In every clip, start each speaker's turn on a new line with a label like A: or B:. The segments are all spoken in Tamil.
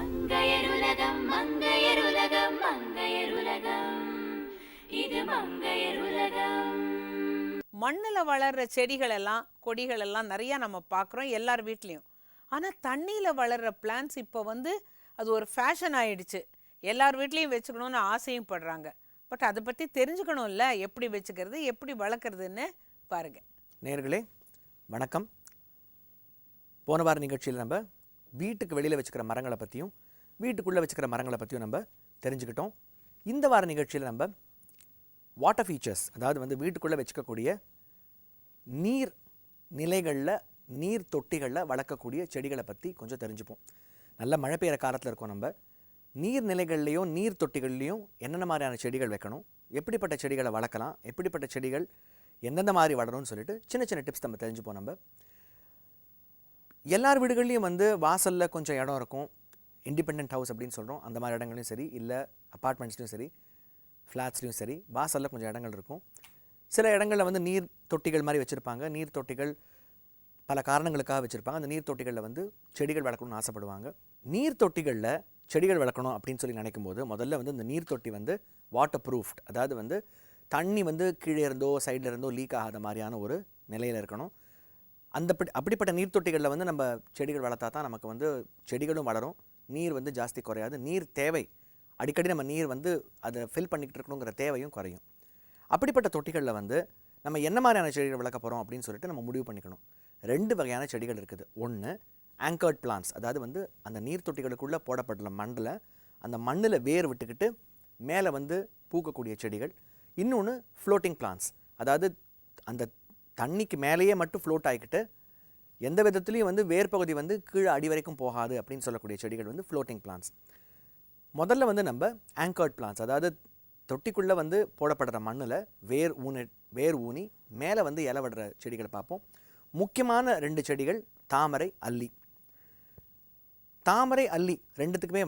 A: மங்கையருலகம் மங்கையருலகம் மங்கையருலகம் இது மங்கையருலகம்.
B: மண்ணில் வளர்கிற செடிகள் எல்லாம் கொடிகள் எல்லாம் நிறையா நம்ம பார்க்குறோம் எல்லார் வீட்லேயும். ஆனால் தண்ணியில் வளர்கிற பிளான்ட்ஸ் இப்போ அது ஒரு ஃபேஷன் ஆகிடுச்சு. எல்லார் வீட்லேயும் வச்சுக்கணுன்னு ஆசையும் படுறாங்க. பட் அதை பற்றி தெரிஞ்சுக்கணும்ல, எப்படி வச்சுக்கிறது எப்படி வளர்க்குறதுன்னு பாருங்கள்.
C: நேயர்களே வணக்கம். போன வார நிகழ்ச்சியில் நம்ம வீட்டுக்கு வெளியில் வச்சுக்கிற மரங்களை பற்றியும் வீட்டுக்குள்ளே வச்சுக்கிற மரங்களை பற்றியும் நம்ம தெரிஞ்சுக்கிட்டோம். இந்த வார நிகழ்ச்சியில் நம்ம வாட்டர் ஃபீச்சர்ஸ், அதாவது வீட்டுக்குள்ளே வச்சுக்கக்கூடிய நீர் நிலைகளில் நீர் தொட்டிகளில் வளர்க்கக்கூடிய செடிகளை பற்றி கொஞ்சம் தெரிஞ்சுப்போம். நல்ல மழை பெய்கிற காலத்தில் இருக்கோம். நம்ம நீர்நிலைகள்லேயும் நீர் தொட்டிகள்லேயும் என்னென்ன மாதிரியான செடிகள் வைக்கணும், எப்படிப்பட்ட செடிகளை வளர்க்கலாம், எப்படிப்பட்ட செடிகள் எந்தெந்த மாதிரி வளரும்னு சொல்லிட்டு சின்ன சின்ன டிப்ஸ் நம்ம தெரிஞ்சுப்போம். நம்ம எல்லார் வீடுகள்லேயும் வாசலில் கொஞ்சம் இடம் இருக்கும். இண்டிபெண்ட் ஹவுஸ் அப்படின்னு சொல்கிறோம். அந்த மாதிரி இடங்களையும் சரி, இல்லை அப்பார்ட்மெண்ட்ஸ்லையும் சரி, ஃப்ளாட்ஸ்லையும் சரி, வாசலில் கொஞ்சம் இடங்கள் இருக்கும். சில இடங்களில் நீர் தொட்டிகள் மாதிரி வச்சுருப்பாங்க. நீர் தொட்டிகள் பல காரணங்களுக்காக வச்சுருப்பாங்க. அந்த நீர் தொட்டிகளில் செடிகள் வளர்க்கணும்னு ஆசைப்படுவாங்க. நீர் தொட்டிகளில் செடிகள் வளர்க்கணும் அப்படின்னு சொல்லி நினைக்கும் போது முதல்ல இந்த நீர் தொட்டி வாட்டர் ப்ரூஃப்ட், அதாவது தண்ணி கீழே இருந்தோ சைடில் இருந்தோ லீக் ஆகாத மாதிரியான ஒரு நிலையில் இருக்கணும். அப்படிப்பட்ட நீர் தொட்டிகளில் நம்ம செடிகள் வளர்த்தா தான் நமக்கு செடிகளும் வளரும், நீர் ஜாஸ்தி குறையாது, நீர் தேவை அடிக்கடி நம்ம நீர் அதை ஃபில் பண்ணிக்கிட்டு இருக்கணுங்கிற தேவையும் குறையும். அப்படிப்பட்ட தொட்டிகளில் நம்ம என்ன மாதிரியான செடிகள் வளர்க்க போகிறோம் அப்படின்னு சொல்லிட்டு நம்ம முடிவு பண்ணிக்கணும். 2 வகையான செடிகள் இருக்குது. ஒன்று ஆங்கர்ட் பிளான்ட்ஸ், அதாவது அந்த நீர் தொட்டிகளுக்குள்ளே போடப்பட்டுள்ள மண்ணில் அந்த மண்ணில் வேர் விட்டுக்கிட்டு மேலே பூக்கக்கூடிய செடிகள். இன்னொன்று ஃப்ளோட்டிங் பிளான்ட்ஸ், அதாவது அந்த தண்ணிக்கு மேலேயே மட்டும் ஃப்ளோட் ஆகிக்கிட்டு எந்த விதத்துலேயும் வேர் பகுதி கீழே அடி வரைக்கும் போகாது அப்படின்னு சொல்லக்கூடிய செடிகள் ஃப்ளோட்டிங் பிளான்ட்ஸ். முதல்ல நம்ம ஆங்கர்ட் பிளான்ட்ஸ், அதாவது தொட்டிக்குள்ளே போடப்படுற மண்ணில் வேர் ஊனி மேலே இலை விடுற செடிகளை பார்ப்போம். முக்கியமான 2 செடிகள் தாமரை, அல்லி. தாமரை, அல்லி ரெண்டுத்துக்குமே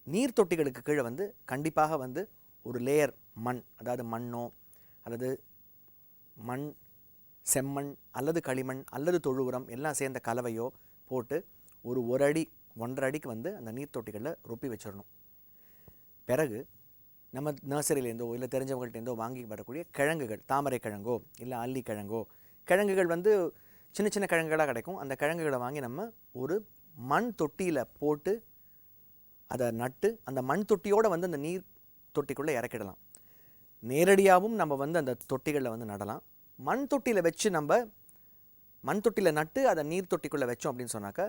C: நீர் தொட்டிகளுக்கு கீழே கண்டிப்பாக ஒரு லேயர் மண், அதாவது மண்ணோ அல்லது மண், செம்மண் அல்லது களிமண் அல்லது தொழு உரம் எல்லாம் சேர்ந்த கலவையோ போட்டு ஒரு அடி 1.5 அடிக்கு அந்த நீர் தொட்டிகளில் ரொப்பி வச்சிடணும். பிறகு நம்ம நர்சரியிலேருந்தோ இல்லை தெரிஞ்சவங்கள்ட்டேருந்தோ வாங்கி வரக்கூடிய கிழங்குகள், தாமரை கிழங்கோ இல்லை அல்லி கிழங்கோ, கிழங்குகள் சின்ன சின்ன கிழங்குகளாக கிடைக்கும். அந்த கிழங்குகளை வாங்கி நம்ம ஒரு மண் தொட்டியில் போட்டு அதை நட்டு அந்த மண் தொட்டியோடு அந்த நீர் தொட்டிக்குள்ளே இறக்கிடலாம். நேரடியாகவும் நம்ம அந்த தொட்டிகளில் நடலாம். மண் தொட்டியில் வச்சு நம்ம மண் தொட்டியில் நட்டு அதை நீர் தொட்டிக்குள்ளே வச்சோம் அப்படின்னு சொன்னாக்கா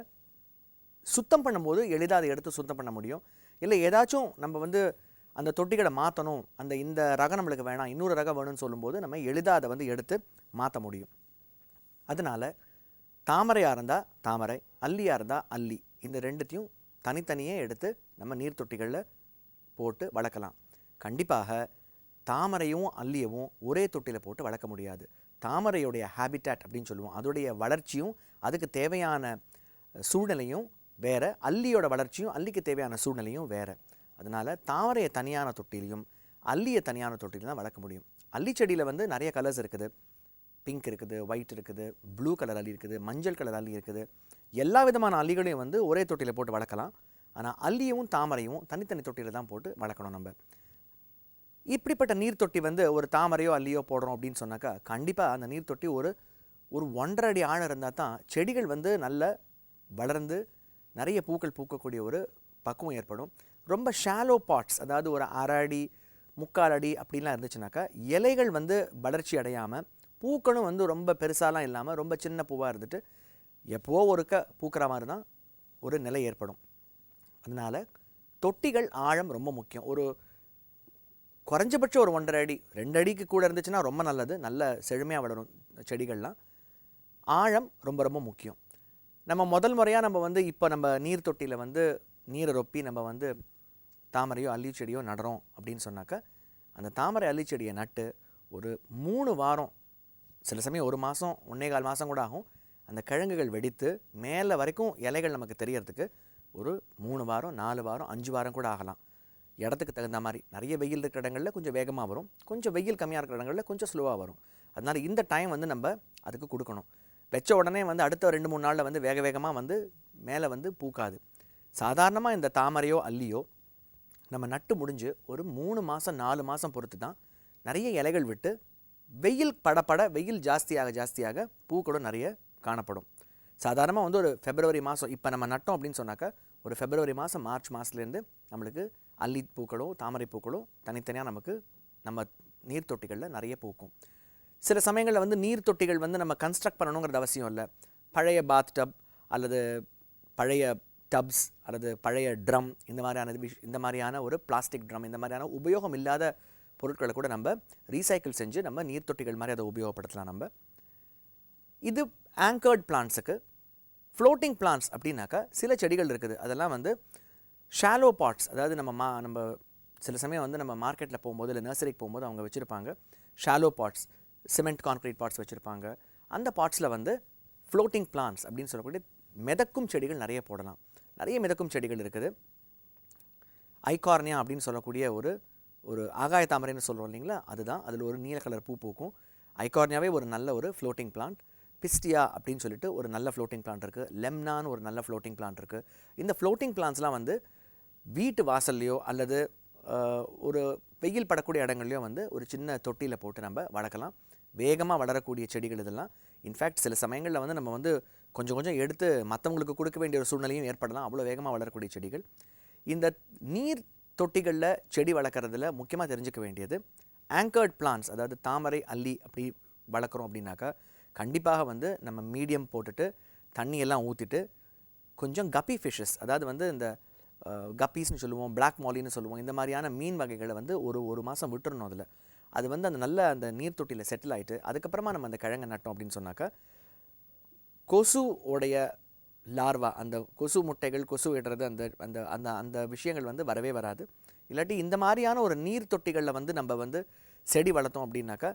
C: சுத்தம் பண்ணும்போது எளிதாக அதை எடுத்து சுத்தம் பண்ண முடியும். இல்லை ஏதாச்சும் நம்ம அந்த தொட்டிகளை மாற்றணும், இந்த ரகம் நம்மளுக்கு வேணாம், இன்னொரு ரகம் வேணும்னு சொல்லும்போது நம்ம எளிதாக அதை எடுத்து மாற்ற முடியும். அதனால் தாமரையாக இருந்தால் தாமரை, அல்லியாக இருந்தால் அல்லி, இந்த 2த்தையும் தனித்தனியே எடுத்து நம்ம நீர் தொட்டிகளில் போட்டு வளர்க்கலாம். கண்டிப்பாக தாமரையும் அல்லியவும் ஒரே தொட்டியில் போட்டு வளர்க்க முடியாது. தாமரையுடைய ஹேபிட்டாட் அப்படின்னு சொல்லுவோம், அதோடைய வளர்ச்சியும் அதுக்கு தேவையான சூழ்நிலையும் வேறு, அல்லியோட வளர்ச்சியும் அல்லிக்கு தேவையான சூழ்நிலையும் வேறு. அதனால் தாமரையை தனியான தொட்டிலையும் அல்லியை தனியான தொட்டிலையும் தான் வளர்க்க முடியும். அல்லி செடியில் நிறைய கலர்ஸ் இருக்குது. பிங்க் இருக்குது, ஒயிட் இருக்குது, ப்ளூ கலர் அல்லி இருக்குது, மஞ்சள் கலர் அல்லி இருக்குது. எல்லா விதமான அல்லிகளையும் ஒரே தொட்டியில் போட்டு வளர்க்கலாம். ஆனால் அல்லியும் தாமரையும் தனித்தனி தொட்டியில் தான் போட்டு வளர்க்கணும். நம்ம இப்படிப்பட்ட நீர் தொட்டி ஒரு தாமரையோ அல்லியோ போடுறோம் அப்படின்னு சொன்னாக்கா கண்டிப்பாக அந்த நீர் தொட்டி ஒரு 1.5 அடி ஆழம் இருந்தால் தான் செடிகள் நல்ல வளர்ந்து நிறைய பூக்கள் பூக்கக்கூடிய ஒரு பக்குவம் ஏற்படும். ரொம்ப ஷாலோ பாட்ஸ், அதாவது ஒரு 1/2 அடி 3/4 அடி அப்படிலாம் இருந்துச்சுனாக்கா இலைகள் வளர்ச்சி அடையாமல் பூக்களும் ரொம்ப பெருசாலாம் இல்லாமல் ரொம்ப சின்ன பூவாக இருந்துட்டு எப்போ ஒருக்க பூக்கிற மாதிரி தான் ஒரு நிலை ஏற்படும். அதனால் தொட்டிகள் ஆழம் ரொம்ப முக்கியம். ஒரு குறைஞ்சபட்சம் ஒரு 1.5 அடி 2 அடிக்கு கூட இருந்துச்சுன்னா ரொம்ப நல்லது, நல்ல செழுமையாக வளரும் செடிகள்லாம். ஆழம் ரொம்ப ரொம்ப முக்கியம். நம்ம முதல் முறையாக நம்ம இப்போ நம்ம நீர் தொட்டியில் நீரை ரொப்பி நம்ம தாமரையோ அல்லி செடியோ நடுறோம் அப்படின்னு சொன்னாக்கா அந்த தாமரை அல்லி செடியை நட்டு ஒரு 3 வாரம், சில சமயம் 1 மாதம் 1.25 மாதம் கூட ஆகும், அந்த கிழங்குகள் வெடித்து மேலே வரைக்கும் இலைகள் நமக்கு தெரியறதுக்கு ஒரு 3 வாரம் 4 வாரம் 5 வாரம் கூட ஆகலாம். இடத்துக்கு தகுந்த மாதிரி நிறைய வெயில் இருக்கிற இடங்களில் கொஞ்சம் வேகமாக வரும், கொஞ்சம் வெயில் கம்மியாக இருக்கிற இடங்களில் கொஞ்சம் ஸ்லோவாக வரும். அதனால் இந்த டைம் நம்ம அதுக்கு கொடுக்கணும். வச்ச உடனே அடுத்த 2-3 நாளில் வேக வேகமாக மேலே வந்து பூக்காது. சாதாரணமாக இந்த தாமரையோ அல்லியோ நம்ம நட்டு முடிஞ்சு ஒரு 3 மாதம் 4 மாதம் பொறுத்து தான் நிறைய இலைகள் விட்டு வெயில் படப்பட வெயில் ஜாஸ்தியாக பூ கூட நிறைய காணப்படும். சாதாரணமாக வந்து ஒரு February மாதம் இப்போ நம்ம நட்டோம் அப்படின்னு சொன்னாக்கா ஒரு February மாதம் March மாதத்துலேருந்து நம்மளுக்கு அல்லி பூக்களோ தாமரை பூக்களோ தனித்தனியாக நமக்கு நம்ம நீர் தொட்டிகளில் நிறைய பூக்கும். சில சமயங்களில் வந்து நீர் தொட்டிகள் வந்து நம்ம கன்ஸ்ட்ரக்ட் பண்ணணுங்கிறது அவசியம் இல்லை. பழைய பாத் டப் அல்லது பழைய டப்ஸ் அல்லது பழைய ட்ரம் இந்த மாதிரியான ஒரு பிளாஸ்டிக் ட்ரம் இந்த மாதிரியான உபயோகம் இல்லாத பொருட்களை கூட நம்ம ரீசைக்கிள் செஞ்சு நம்ம நீர் தொட்டிகள் மாதிரி அதை உபயோகப்படுத்தலாம். நம்ம இது ஆங்கர்ட் பிளான்ட்ஸுக்கு. ஃப்ளோட்டிங் பிளான்ட்ஸ் அப்படின்னாக்கா சில செடிகள் இருக்குது, அதெல்லாம் வந்து ஷாலோ பாட்ஸ், அதாவது நம்ம சில சமயம் வந்து நம்ம மார்க்கெட்டில் போகும்போது இல்லை நர்சரிக்கு போகும்போது அவங்க வச்சுருப்பாங்க shallow pots, cement concrete pots வச்சுருப்பாங்க. அந்த பாட்ஸில் வந்து ஃப்ளோட்டிங் பிளான்ட்ஸ் அப்படின்னு சொல்லக்கூடிய மிதக்கும் செடிகள் நிறைய போடலாம். நிறைய மிதக்கும் செடிகள் இருக்குது. ஐகார்னியா அப்படின்னு சொல்லக்கூடிய ஒரு ஆகாய தாமரைன்னு சொல்கிறோம் இல்லைங்களா, அதுதான். அதில் ஒரு நீல கலர் பூ பூக்கும். ஐகார்னியாவே ஒரு நல்ல ஒரு ஃப்ளோட்டிங் பிளான்ட். பிஸ்டியா அப்படின்னு சொல்லிட்டு ஒரு நல்ல ஃப்ளோட்டிங் பிளான்ட் இருக்குது. லெம்னான்னு ஒரு நல்ல ஃப்ளோட்டிங் பிளான்ட் இருக்குது. இந்த ஃப்ளோட்டிங் பிளான்ட்ஸ்லாம் வந்து வீட்டு வாசல்லையோ அல்லது ஒரு வெயில் படக்கூடிய இடங்கள்லையோ வந்து ஒரு சின்ன தொட்டியில் போட்டு நம்ம வளர்க்கலாம். வேகமாக வளரக்கூடிய செடிகள் இதெல்லாம். இன்ஃபேக்ட் சில சமயங்களில் வந்து நம்ம வந்து கொஞ்சம் கொஞ்சம் எடுத்து மற்றவங்களுக்கு கொடுக்க வேண்டிய ஒரு சூழ்நிலையும் ஏற்படலாம், அவ்வளோ வேகமாக வளரக்கூடிய செடிகள். இந்த நீர் தொட்டிகளில் செடி வளர்க்குறதுல முக்கியமாக தெரிஞ்சுக்க வேண்டியது ஆங்கர்ட் பிளான்ட்ஸ், அதாவது தாமரை அல்லி அப்படி வளர்க்குறோம் அப்படின்னாக்கா கண்டிப்பாக வந்து நம்ம மீடியம் போட்டுட்டு தண்ணியெல்லாம் ஊற்றிட்டு கொஞ்சம் கப்பி ஃபிஷ்ஷஸ், அதாவது வந்து இந்த கப்பீஸ்னு சொல்லுவோம், பிளாக் மாலின்னு சொல்லுவோம், இந்த மாதிரியான மீன் வகைகளை வந்து ஒரு மாதம் விட்டுறணும். அதில் அது வந்து அந்த நீர் தொட்டியில் செட்டில் ஆகிட்டு அதுக்கப்புறமா நம்ம அந்த கிழங்கை நட்டோம் அப்படின்னு சொன்னாக்கா கொசு உடைய லார்வா, அந்த கொசு முட்டைகள், கொசு இடுறது, அந்த அந்த அந்த அந்த விஷயங்கள் வந்து வரவே வராது. இல்லாட்டி இந்த மாதிரியான ஒரு நீர் தொட்டிகளில் வந்து நம்ம வந்து செடி வளர்த்தோம் அப்படின்னாக்கா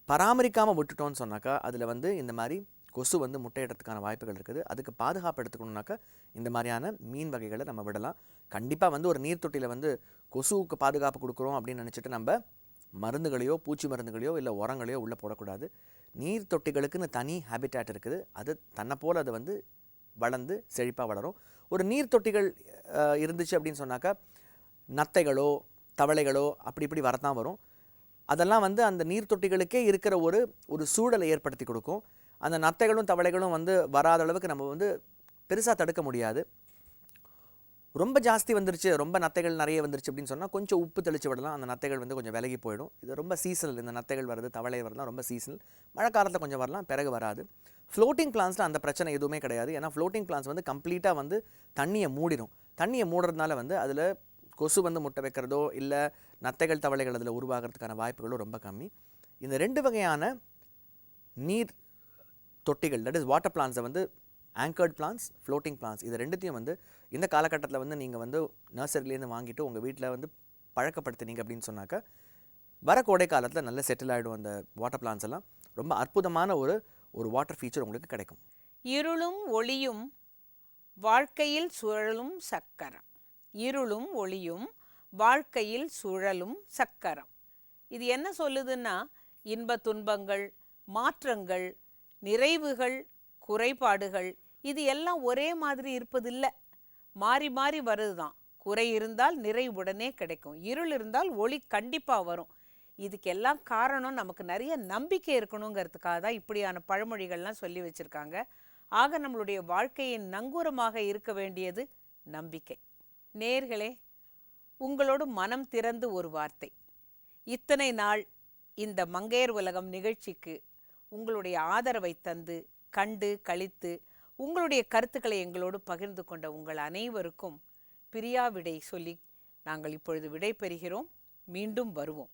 C: பராமரிக்காமல் விட்டுட்டோம்னு சொன்னாக்கா அதில் வந்து இந்த மாதிரி கொசு வந்து முட்டையிடுறதுக்கான வாய்ப்புகள் இருக்குது. அதுக்கு பாதுகாப்பு எடுத்துக்கணுன்னாக்கா இந்த மாதிரியான மீன் வகைகளை நம்ம விடலாம். கண்டிப்பாக வந்து ஒரு நீர் தொட்டியில் வந்து கொசுவுக்கு பாதுகாப்பு கொடுக்குறோம் அப்படின்னு நினச்சிட்டு நம்ம மருந்துகளையோ பூச்சி மருந்துகளையோ இல்லை உரங்களையோ உள்ளே போடக்கூடாது. நீர் தொட்டிகளுக்குன்னு தனி ஹேபிட்டாட் இருக்குது. அது தன்னை போல் அது வந்து வளர்ந்து செழிப்பாக வளரும். ஒரு நீர் தொட்டிகள் இருந்துச்சு அப்படின்னு சொன்னாக்கா நத்தைகளோ தவளைகளோ அப்படி இப்படி வரத்தான் வரும். அதெல்லாம் வந்து அந்த நீர் தொட்டிகளுக்கே இருக்கிற ஒரு சூழலை ஏற்படுத்தி கொடுக்கும். அந்த நத்தைகளும் தவளைகளும் வந்து வராத அளவுக்கு நம்ம வந்து பெருசாக தடுக்க முடியாது. ரொம்ப ஜாஸ்தி வந்துருச்சு, ரொம்ப நத்தைகள் நிறைய வந்துருச்சு அப்படின்னு சொன்னால் கொஞ்சம் உப்பு தெளித்து விடலாம். அந்த நத்தைகள் வந்து கொஞ்சம் விலகி போயிடும். இது ரொம்ப சீசனல். இந்த நத்தைகள் வருது, தவளை வரலாம், ரொம்ப சீசனல். மழை காலத்தில் கொஞ்சம் வரலாம், பிறகு வராது. ஃப்ளோட்டிங் பிளான்ஸில் அந்த பிரச்சனை எதுவுமே கிடையாது. ஏன்னா ஃப்ளோட்டிங் பிளான்ஸ் வந்து கம்ப்ளீட்டாக வந்து தண்ணியை மூடிடும். தண்ணியை மூடுறதுனால வந்து அதில் கொசு வந்து முட்டை வைக்கிறதோ இல்லை நத்தைகள் தவளைகள் அதில் உருவாகிறதுக்கான வாய்ப்புகளும் ரொம்ப கம்மி. இந்த 2 வகையான நீர் தொட்டிகள், தட் இஸ் வாட்டர் பிளான்ஸை வந்து ஆங்கர்ட் பிளான்ஸ், ஃப்ளோட்டிங் பிளான்ஸ், இது ரெண்டுத்தையும் வந்து இந்த காலகட்டத்தில் வந்து நீங்கள் வந்து நர்சரிலேருந்து வாங்கிட்டு உங்கள் வீட்டில் வந்து பழக்கப்படுத்தினீங்க அப்படின்னு சொன்னாக்கா வர கோடை காலத்தில் நல்ல செட்டில் ஆகிடும். அந்த வாட்டர் பிளான்ஸ் எல்லாம் ரொம்ப அற்புதமான ஒரு வாட்டர் ஃபீச்சர் உங்களுக்கு கிடைக்கும்.
B: இருளும் ஒளியும் வாழ்க்கையில் சுழலும் சக்கரம். இருளும் ஒளியும் வாழ்க்கையில் சுழலும் சக்கரம். இது என்ன சொல்லுதுன்னா இன்ப துன்பங்கள், மாற்றங்கள், நிறைவுகள், குறைபாடுகள் இது எல்லாம் ஒரே மாதிரி இருப்பதில்லை, மாறி மாறி வருது தான். குறை இருந்தால் நிறை உடனே கிடைக்கும், இருள் இருந்தால் ஒளி கண்டிப்பாக வரும். இதுக்கெல்லாம் காரணம் நமக்கு நிறைய நம்பிக்கை இருக்கணுங்கிறதுக்காக தான் இப்படியான பழமொழிகள்லாம் சொல்லி வச்சுருக்காங்க. ஆக நம்மளுடைய வாழ்க்கையின் நங்கூரமாக இருக்க வேண்டியது நம்பிக்கை. நேயர்களே, உங்களோடு மனம் திறந்து ஒரு வார்த்தை. இத்தனை நாள் இந்த மங்கையர் உலகம் நிகழ்ச்சிக்கு உங்களுடைய ஆதரவை தந்து கண்டு கழித்து உங்களுடைய கருத்துக்களை எங்களோடு பகிர்ந்து கொண்ட உங்கள் அனைவருக்கும் பிரியா விடை சொல்லி நாங்கள் இப்பொழுது விடை பெறுகிறோம். மீண்டும் வருவோம்.